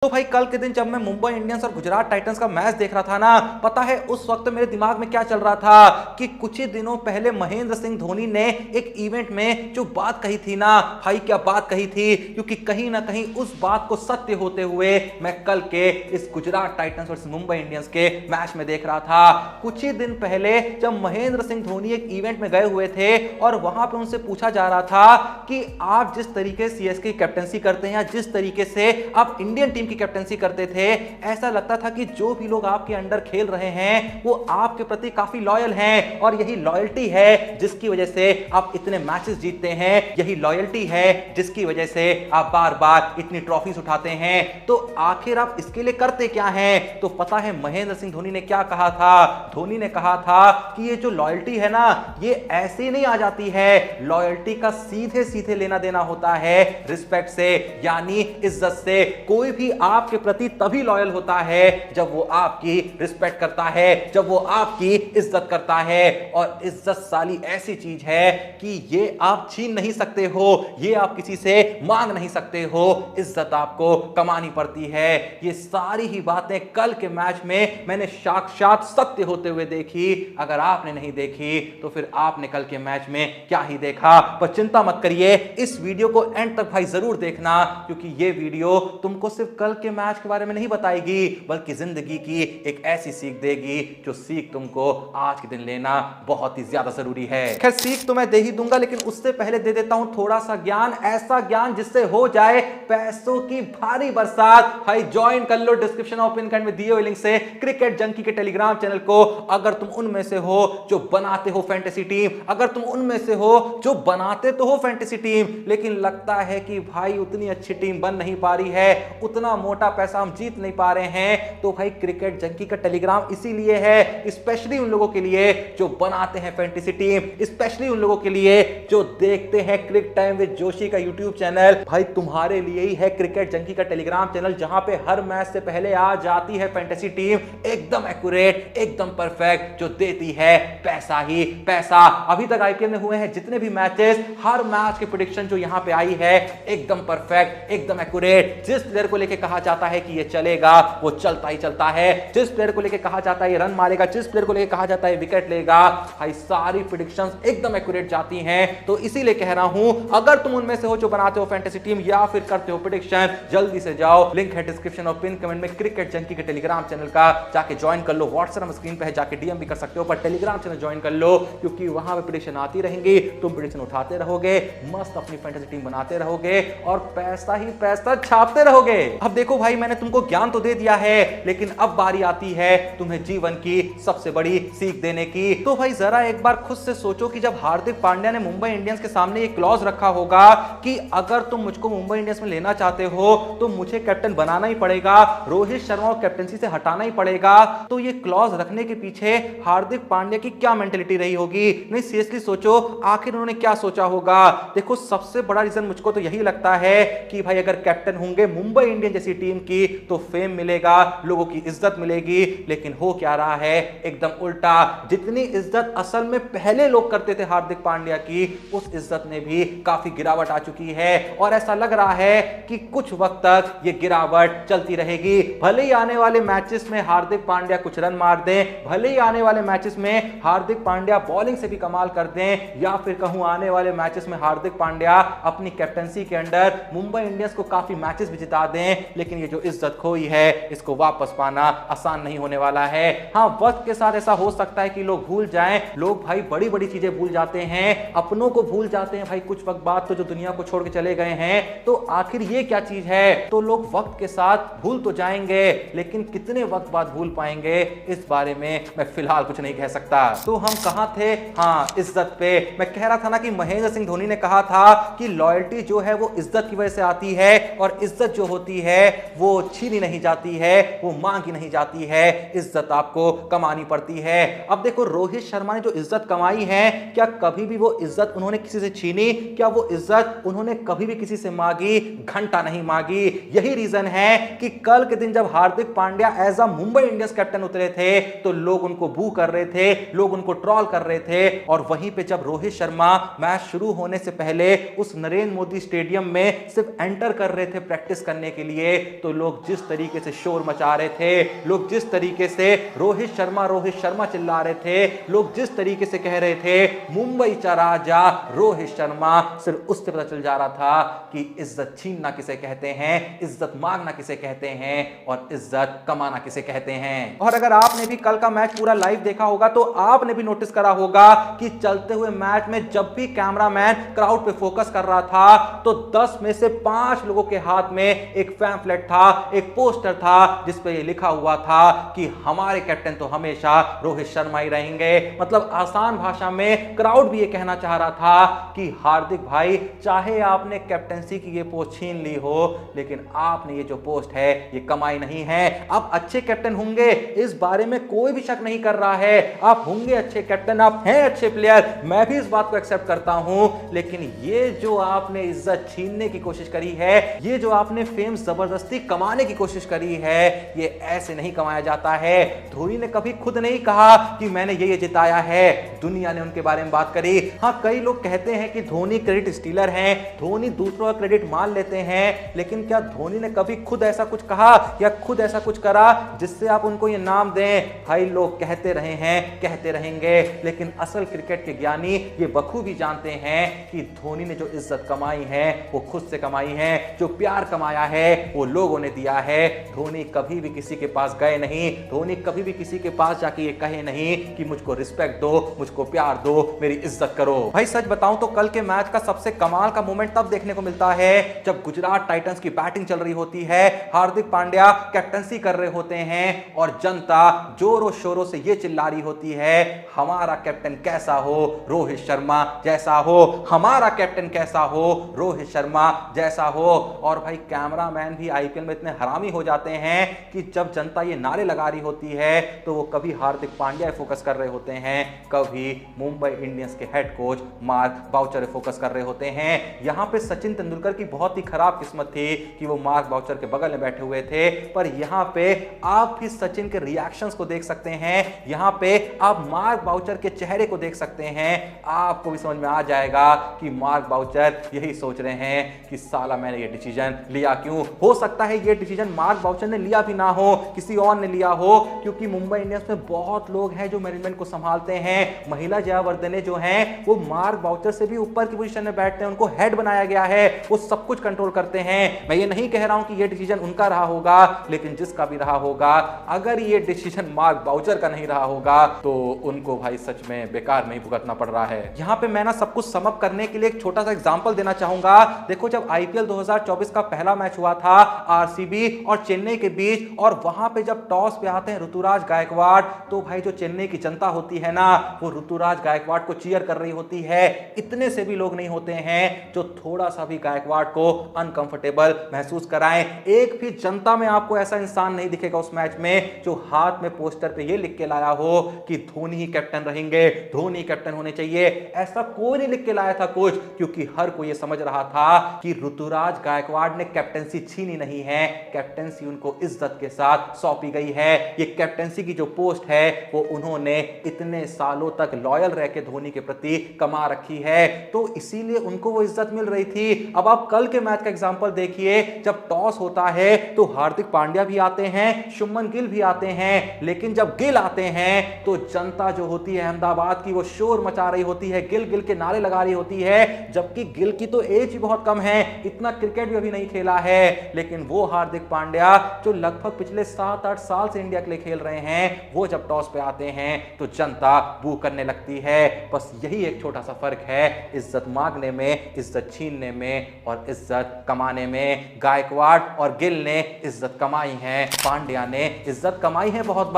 तो भाई कल के दिन जब मैं मुंबई इंडियंस और गुजरात टाइटंस का मैच देख रहा था ना, पता है उस वक्त मेरे दिमाग में क्या चल रहा था कि कुछ ही दिनों पहले महेंद्र सिंह धोनी ने एक इवेंट में जो बात कही थी ना भाई, क्या बात कही थी, क्योंकि कहीं ना कहीं उस बात को सत्य होते हुए मैं कल के इस Gujarat Titans versus Mumbai Indians के मैच में देख रहा था। कुछ ही दिन पहले जब महेंद्र सिंह धोनी एक इवेंट में गए हुए थे और वहां पर उनसे पूछा जा रहा था कि आप जिस तरीके से सीएसके की कैप्टनसी करते हैं या जिस तरीके से आप इंडियन टीम की कैप्टनसी करते थे, ऐसा लगता था कि जो भी लोग आपके अंडर खेल रहे हैं वो आपके प्रति काफी लॉयल हैं और यही लॉयल्टी है जिसकी वजह से आप इतने मैचेस जीतते हैं, यही लॉयल्टी है जिसकी वजह से आप बार बार इतनी ट्रॉफीज उठाते हैं। तो आखिर आप इसके लिए करते क्या हैं? तो पता है महेंद्र सिंह धोनी ने क्या कहा था? धोनी ने कहा था कि ये जो लॉयल्टी है ना, ये ऐसे नहीं आ जाती है, लॉयल्टी का सीधे सीधे लेना देना होता है रिस्पेक्ट से, यानी इज्जत से। कोई भी आपके प्रति तभी लॉयल होता है जब वो आपकी रिस्पेक्ट करता है, जब वो आपकी इज्जत करता है। और इज्जत साली ऐसी चीज है कि ये आप छीन नहीं सकते हो, ये आप किसी से मांग नहीं सकते हो, इज्जत आपको कमानी पड़ती है। ये सारी ही बातें कल के मैच में मैंने साक्षात सत्य होते हुए देखी। अगर आपने नहीं देखी तो फिर आपने कल के मैच में क्या ही देखा। पर चिंता मत करिए, इस वीडियो को एंड तक भाई जरूर देखना, क्योंकि ये वीडियो तुमको सिर्फ कल के मैच के बारे में नहीं बताएगी बल्कि जिंदगी की एक ऐसी सीख देगी जो सीख तुमको आज के दिन लेना बहुत ही ज्यादा जरूरी है। खैर सीख तो मैं दे ही दूंगा, लेकिन उससे पहले दे देता हूं थोड़ा सा ज्ञान, ऐसा ज्ञान जिससे हो जाए पैसों की भारी बरसात। भाई ज्वाइन कर लो डिस्क्रिप्शन और पिन कमेंट में दिए हुए लिंक से क्रिकेट जंकी के टेलीग्राम चैनल को। अगर तुम उनमें से हो जो बनाते हो फैंटेसी टीम, अगर तुम उनमें से हो जो बनाते तो हो फैंटेसी टीम, लेकिन लगता है कि भाई उतनी अच्छी टीम बन नहीं पा रही है, उतना मोटा पैसा हम जीत नहीं पा रहे हैं, तो भाई क्रिकेट जंकी का टेलीग्राम इसीलिए है, स्पेशली उन लोगों के लिए जो बनाते हैं फैंटेसी टीम, स्पेशली उन लोगों के लिए जो देखते हैं क्रिक टाइम विद जोशी का यूट्यूब चैनल। भाई तुम्हारे लिए ही है क्रिकेट जंकी का टेलीग्राम चैनल, जहां पे हर मैच से पहले आ जाती है फैंटेसी टीम एकदम एक्यूरेट, एकदम परफेक्ट, जो देती है पैसा ही पैसा। अभी तक आईपीएल में हुए हैं जितने भी मैचेस, हर मैच की प्रेडिक्शन जो यहां पे आई है एकदम परफेक्ट, एकदम एक्यूरेट। जिस प्लेयर को लेके कहा जाता है कि ये चलेगा वो चलता ही चलता है, जिस प्लेयर को लेके कहा जाता है ये रन मारेगा, जिस प्लेयर को लेके कहा जाता है विकेट लेगा, भाई सारी प्रेडिक्शंस एकदम एक्यूरेट जाती हैं। तो इसीलिए कह रहा हूं, अगर तुम उनमें से हो जो बनाते हो फैंटेसी टीम या फिर करते हो प्रेडिक्शन, जल्दी से जाओ, लिंक है डिस्क्रिप्शन और पिन कमेंट में क्रिकेट जंकी के टेलीग्राम चैनल का, जाके ज्वाइन कर लो। व्हाट्सएप स्क्रीन पे है, जाके डीएम भी कर सकते हो, पर टेलीग्राम चैनल ज्वाइन कर लो, क्योंकि वहां पे प्रेडिक्शन आती रहेंगी, तुम प्रेडिक्शन उठाते रहोगे, मस्त अपनी फैंटेसी टीम बनाते रहोगे और पैसा ही पैसा छापते रहोगे। अब देखो भाई, मैंने तुमको ज्ञान तो दे दिया है, लेकिन अब बारी आती है तुम्हें जीवन की सबसे बड़ी सीख देने की। तो भाई जरा एक बार खुद से सोचो कि जब हार्दिक पांड्या ने मुंबई इंडियंस के सामने एक क्लॉज रखा होगा कि अगर तुम मुझको मुंबई इंडियंस में लेना चाहते हो तो मुझे कैप्टन बनाना ही पड़ेगा, रोहित शर्मा को कैप्टनसी से हटाना ही पड़ेगा, तो ये क्लॉज रखने के पीछे हार्दिक पांड्या की क्या मेंटेलिटी रही होगी? नहीं सीरियसली सोचो, आखिर उन्होंने क्या सोचा होगा? देखो सबसे बड़ा रीजन मुझको तो यही लगता है कि भाई अगर कैप्टन होंगे मुंबई इंडियंस जैसी टीम की तो फेम मिलेगा, लोगों की इज्जत मिलेगी, लेकिन हो क्या रहा है एकदम उल्टा। जितनी इज्जत असल में पहले लोग करते थे हार्दिक पांड्या की, उस इज्जत में भी काफी गिरावट आ चुकी है और ऐसा लग रहा है कि कुछ वक्त तक ये गिरावट चलती रहेगी। भले ही आने वाले मैचेस में हार्दिक पांड्या कुछ रन मार दें, भले ही आने वाले मैचेस में हार्दिक पांड्या बॉलिंग से भी कमाल कर दें, या फिर कहूं आने वाले मैचेस में हार्दिक पांड्या अपनी कैप्टनसी के अंडर मुंबई इंडियंस को काफी मैचेस भी जिता दें, लेकिन ये जो इज्जत खोई है इसको वापस पाना आसान नहीं होने वाला है। हाँ, वक्त के साथ ऐसा हो सकता है कि लोग भूल जाएं, लोग भाई बड़ी बड़ी चीजें भूल जाते हैं, अपनों को भूल जाते हैं भाई कुछ वक्त बाद, तो जो दुनिया को छोड़ के चले गए हैं, तो आखिर ये क्या चीज है? तो लोग वक्त के साथ भूल तो जाएंगे, लेकिन कितने वक्त बाद भूल पाएंगे इस बारे में मैं फिलहाल कुछ नहीं कह सकता। तो हम कहां थे? हाँ, इज्जत पे। मैं कह रहा था ना कि महेंद्र सिंह धोनी ने कहा था कि लॉयल्टी जो है वो इज्जत की वजह से आती है और इज्जत जो होती है वो छीनी नहीं जाती है, वो मांगी नहीं जाती है, इज्जत आपको कमानी पड़ती है। अब देखो रोहित शर्मा ने जो इज्जत कमाई है, क्या कभी भी वो इज्जत उन्होंने किसी से छीनी? क्या वो इज्जत उन्होंने कभी भी किसी से मांगी? घंटा नहीं मांगी। यही रीजन है कि कल के दिन जब Hardik Pandya as a Mumbai Indians captain उतरे थे तो लोग उनको बू कर रहे थे, लोग उनको ट्रॉल कर रहे थे, और वहीं पे जब रोहित शर्मा मैच शुरू होने से पहले उस नरेंद्र मोदी स्टेडियम में सिर्फ एंटर कर रहे थे प्रैक्टिस करने के लिए, देखिए तो लोग जिस तरीके से शोर मचा रहे थे, लोग जिस तरीके से रोहित शर्मा चिल्ला रहे थे, लोग जिस तरीके से कह रहे थे मुंबई चा राजा रोहित शर्मा, सिर्फ उससे पता चल जा रहा था कि इज्जत छीनना किसे कहते हैं, इज्जत मांगना किसे कहते हैं और इज्जत कमाना किसे कहते हैं। और अगर आपने भी कल का मैच पूरा लाइव देखा होगा तो आपने भी नोटिस करा होगा कि चलते हुए मैच में जब भी कैमरामैन क्राउड पे फोकस कर रहा था तो 10 में से 5 लोगों के हाथ में एक पैम्फलेट था, एक पोस्टर था जिस पे ये लिखा हुआ था कि हमारे कैप्टन तो हमेशा रोहित शर्मा ही रहेंगे। मतलब आसान भाषा में क्राउड भी ये कहना चाह रहा था कि हार्दिक भाई, चाहे आपने कैप्टनसी की ये पोस्ट छीन ली हो, लेकिन आपने ये जो पोस्ट है ये कमाई नहीं है। आप अच्छे कैप्टन होंगे, इस बारे में कोई भी शक नहीं कर रहा है। आप होंगे अच्छे कैप्टन, आप हैं अच्छे प्लेयर, मैं भी इस बात को एक्सेप्ट करता हूं, लेकिन ये जो आपने इज्जत छीनने की कोशिश करी है, ये जो आपने फेम जबरदस्ती कमाने की कोशिश करी है, ये ऐसे नहीं कमाया जाता है। धोनी ने कभी खुद नहीं कहा कि मैंने ये जिताया है, दुनिया ने उनके बारे में बात करी। हाँ, कई लोग कहते हैं कि धोनी क्रेडिट स्टीलर हैं, धोनी दूसरों का क्रेडिट मान लेते हैं, लेकिन क्या धोनी ने कभी खुद ऐसा कुछ कहा या खुद ऐसा कुछ करा जिससे आप उनको ये नाम दें? भाई, लोग कहते रहे हैं, कहते रहेंगे, लेकिन असल क्रिकेट के ज्ञानी ये बखूबी जानते हैं कि धोनी ने जो इज्जत कमाई है वो खुद से कमाई है, जो प्यार कमाया है वो लोगों ने दिया है। धोनी कभी भी किसी के पास गए नहीं, धोनी कभी भी किसी के पास जाके ये कहे नहीं कि मुझको रिस्पेक्ट दो, मुझको प्यार दो, मेरी इज्जत करो। भाई सच बताऊं तो कल के मैच का सबसे कमाल का मोमेंट तब देखने को मिलता है जब गुजरात टाइटंस की बैटिंग चल रही होती है, हार्दिक पांड्या कैप्टनसी कर रहे होते हैं और जनता जोरों शोरों से ये चिल्ला रही होती है, हमारा कैप्टन कैसा हो, रोहित शर्मा जैसा हो, हमारा कैप्टन कैसा हो, रोहित शर्मा जैसा हो। और भाई कैमरामैन भी आईपीएल में इतने हरामी हो जाते हैं कि जब जनता ये नारे लगा रही होती है तो वो कभी हार्दिक पांड्या फोकस कर रहे होते हैं, कभी मुंबई इंडियंस के head coach Mark Boucher focus कर रहे होते हैं। यहां पे सचिन तेंदुलकर की बहुत ही खराब किस्मत थी कि वो मार्क बाउचर के बगल में बैठे हुए थे, पर यहां पे आप भी सचिन के रिएक्शंस को देख सकते हैं, यहां पे आप मार्क बाउचर के चेहरे को देख सकते हैं, आपको भी समझ में आ जाएगा कि मार्क बाउचर यही सोच रहे हैं कि साला मैंने ये डिसीजन लिया क्यों। हो सकता है ये डिसीजन मार्क बाउचर ने लिया भी ना हो, किसी और ने लिया हो, क्योंकि मुंबई इंडियंस में बहुत लोग हैं जो मैनेजमेंट को संभालते हैं। महिला जयावर्धने जो हैं वो मार्क बाउचर से भी ऊपर की पोजीशन में बैठते हैं, उनको हेड बनाया गया है, वो सब कुछ कंट्रोल करते हैं। मैं ये नहीं कह रहा हूं कि ये डिसीजन उनका रहा होगा, लेकिन जिसका भी रहा होगा, अगर ये डिसीजन मार्क बाउचर का नहीं रहा होगा तो उनको भाई सच में बेकार नहीं भुगतना पड़ रहा है। यहां पे मैं ना सब कुछ सम अप करने के लिए एक छोटा सा एग्जांपल देना चाहूंगा। देखो, जब आईपीएल 2024 का पहला मैच हुआ था आरसीबी और चेन्नई के बीच, और वहां पे जब टॉस पे आते हैं ऋतुराज गायकवाड़, तो भाई जो चेन्नई की जनता होती है ना, वो ऋतुराज गायकवाड़ को चीयर कर रही होती है। इतने से भी लोग नहीं होते हैं जो थोड़ा सा भी गायकवाड़ को अनकंफर्टेबल महसूस कराएं। एक भी जनता में आपको ऐसा इंसान नहीं दिखेगा उस मैच में जो हाथ में पोस्टर पे ये लिख के लाया हो कि धोनी ही कैप्टन रहेंगे, धोनी कैप्टन होने चाहिए। ऐसा कोई नहीं लिख के लाया था कुछ, क्योंकि हर कोई ये समझ रहा था कि ऋतुराज गायकवाड़ ने कैप्टनसी छीनी नहीं है, कैप्टनसी उनको इज्जत के साथ सौंपी गई है। ये कैप्टनसी की जो पोस्ट है वो उन्होंने इतने सालों तक लॉयल रह के धोनी के प्रति कमा रखी है, तो इसीलिए उनको वो इज्जत मिल रही थी। अब आप कल के मैच का एग्जांपल देखिए, जब टॉस होता है तो हार्दिक पांड्या भी आते हैं, शुभमन गिल भी आते हैं, लेकिन जब गिल आते हैं तो जनता जो होती है अहमदाबाद की, वो शोर मचा रही होती है, गिल गिल के नारे लगा रही होती है, जबकि गिल की तो एज ही बहुत कम है, इतना क्रिकेट भी अभी नहीं खेला है, लेकिन वो हार्दिक पांड्या जो लगभग पिछले 7-8 साल से इंडिया के लिए खेल रहे हैं, वो जब टॉस पे आते हैं तो जनता बू करने लगती है। बस यही एक छोटा सा फर्क है इज्जत मांगने में, इज्जत छीनने में और इज्जत कमाने में। गायकवाड़ और गिल ने इज्जत कमाई है, पांड्या ने इज्जत कमाई है, बहुत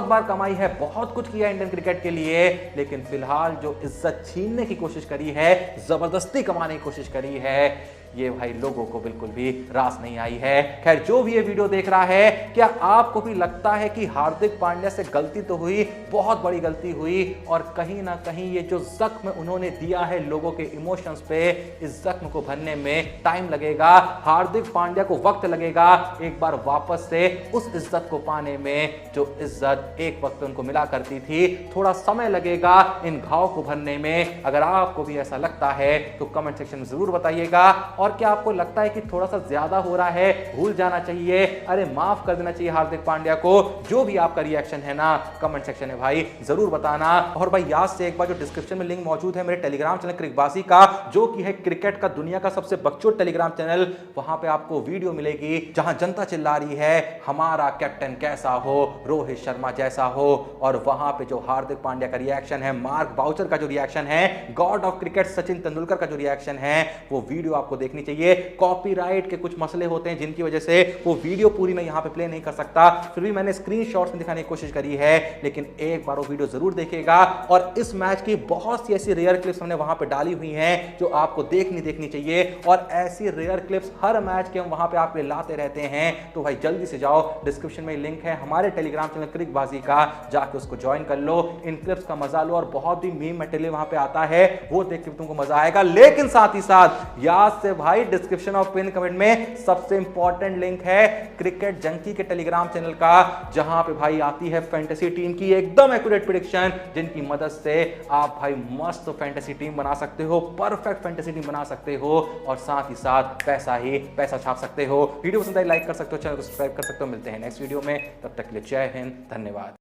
बार कमाई है, बहुत कुछ किया इंडियन क्रिकेट के लिए, लेकिन फिलहाल जो इज्जत छीनने की कोशिश करी है, जबरदस्ती कमाने की कोशिश करी है, ये भाई लोगों को बिल्कुल भी रास नहीं आई है। खैर, जो भी ये वीडियो देख रहा है, क्या आपको भी लगता है कि हार्दिक पांड्या से गलती तो हुई, बहुत बड़ी गलती हुई, और कहीं ना कहीं ये जो जख्म उन्होंने दिया है लोगों के इमोशंस पे, इस जख्म को भरने में टाइम लगेगा, हार्दिक पांड्या को वक्त लगेगा एक बार वापस से उस इज्जत को पाने में जो इज्जत एक वक्त उनको मिला करती थी। थोड़ा समय लगेगा इन घाव को भरने में। अगर आपको भी ऐसा लगता है तो कमेंट सेक्शन में जरूर बताइएगा। और क्या आपको लगता है कि थोड़ा सा ज्यादा हो रहा है, भूल जाना चाहिए, अरे माफ कर देना चाहिए हार्दिक पांड्या को? जो भी आपका रिएक्शन है ना, कमेंट सेक्शन में भाई जरूर बताना। और भाई याद से एक बार, जो डिस्क्रिप्शन में लिंक मौजूद है मेरे टेलीग्राम चैनल क्रिकबाजी का, जो कि है क्रिकेट का दुनिया का सबसे बकचोद टेलीग्राम चैनल, वहां पे आपको वीडियो मिलेगी जहां जनता चिल्ला रही है हमारा कैप्टन कैसा हो, रोहित शर्मा जैसा हो, और वहां पे जो हार्दिक पांड्या का रिएक्शन है, मार्क बाउचर का जो रिएक्शन है, God of cricket Sachin Tendulkar का जो रिएक्शन है, वो वीडियो आपको देखनी चाहिए। कॉपीराइट के कुछ मसले होते हैं जिनकी वजह से वो वीडियो पूरी मैं यहां पे प्ले नहीं कर सकता, फिर भी मैंने स्क्रीनशॉट्स में दिखाने की कोशिश करी है, लेकिन एक बार वो वीडियो जरूर देखिएगा। और इस मैच की बहुत सी ऐसी रेयर क्लिप्स हमने वहां पे डाली हुई हैं जो आपको देखनी चाहिए, और ऐसी रेयर क्लिप्स हर मैच के हम वहां पे आपके लाते रहते हैं। तो भाई जल्दी से जाओ, डिस्क्रिप्शन में लिंक है हमारे टेलीग्राम चैनल क्रिकबाजी का, जाके उसको ज्वाइन कर लो, इन क्लिप्स का मजा लो, और बहुत ही मीम मटेरियल वहां पे आता है, वो देख के तुमको मजा आएगा। लेकिन साथ ही साथ याद से भाई, डिस्क्रिप्शन और पिन कमेंट में सबसे इंपॉर्टेंट लिंक है क्रिकेट जंकी के टेलीग्राम चैनल का, जहां पे भाई आती है फैंटेसी टीम की एकदम एक्यूरेट प्रेडिक्शन, जिनकी मदद से आप भाई मस्त फैंटेसी टीम बना सकते हो, परफेक्ट फैंटेसी टीम बना सकते हो, और साथ ही साथ पैसा छाप सकते हो। वीडियो पसंद आए लाइक कर सकते हो, चैनल को सब्सक्राइब कर सकते हो। मिलते हैं नेक्स्ट वीडियो में, तब तक के लिए जय हिंद, धन्यवाद।